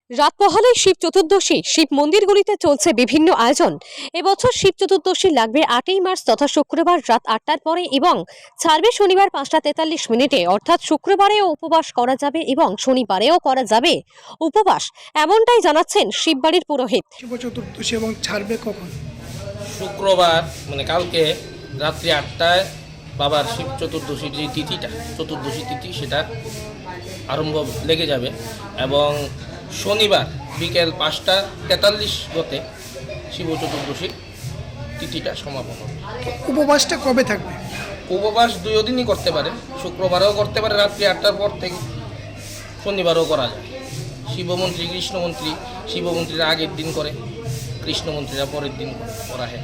রাত পোহালে শিব চতুর্দশী শিব মন্দিরগুলিতে চলছে বিভিন্ন আয়োজন। এবছর শিব চতুর্দশী লাগবে 8ই মার্চ তথা শুক্রবার রাত 8টার পরে এবং ছাড়বে শনিবার 5:43 অর্থাৎ শুক্রবারেও উপবাস করা যাবে এবং শনিবারেও করা যাবে উপবাস, এমনটাই জানাচ্ছেন শিববাড়ির পুরোহিত। শিব চতুর্দশী এবং ছাড়বে কখন? শুক্রবার মানে কালকে রাত্রি 8টায় বাবার শিব চতুর্দশীর যে তিথিটা চতুর্দশী তিথি সেটা আরম্ভ লেগে যাবে এবং শনিবার বিকেল 5:43 গতে শিব চতুর্দশীর তিথিটা সমাপন হবে। উপবাসটা কবে থাকবে? উপবাস দুই দিনই করতে পারে, শুক্রবারেও করতে পারে রাত্রি 8টার পর থেকে, শনিবারও করা যায়। শিবমন্ত্রী কৃষ্ণমন্ত্রী শিবমন্ত্রীরা আগের দিন করে, কৃষ্ণমন্ত্রীরা পরের দিন করা হয়।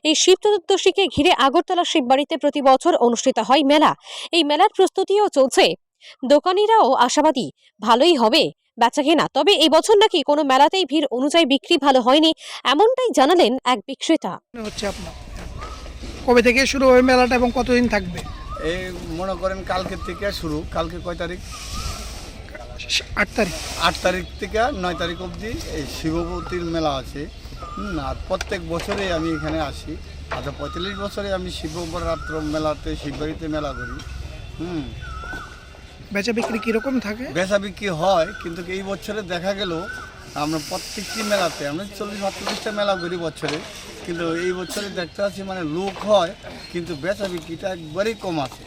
এই শিব চতুর্দশীকে ঘিরে আগরতলা শিববাড়িতে প্রতি বছর অনুষ্ঠিত হয় মেলা। এই মেলার প্রস্তুতিও চলছে। দোকানিরাও আশাবাদী ভালোই হবে বেচাকেনা। তবে এই বছর নাকি কোনো মেলাতেই ভিড় অনুযায়ী বিক্রি ভালো হয়নি, এমনটাই জানালেন এক বিক্রেতা। মনে হচ্ছে আপনার কবে থেকে শুরু হবে মেলাটা এবং কতদিন থাকবে? এই মনে করেন কালকের থেকে শুরু। কালকে কয় তারিখ? 8 তারিখ। 8 তারিখ থেকে 9 তারিখ অবধি এই শিবভূতির মেলা আছে। আর প্রত্যেক বছরে আমি এখানে আসি। আচ্ছা 45 বছরে আমি শিবরাত্র মেলাতে শিববাড়িতে মেলা করি। বেচা বিক্রি কীরকম থাকে? বেচা বিক্রি হয়, কিন্তু এই বছরে দেখা গেল আমরা প্রত্যেকটি মেলাতে আমরা 40-45টা মেলা করি বছরে, কিন্তু এই বছরে দেখতে পাচ্ছি মানে লোক হয় কিন্তু বেচা বিক্রিটা একবারেই কম আছে।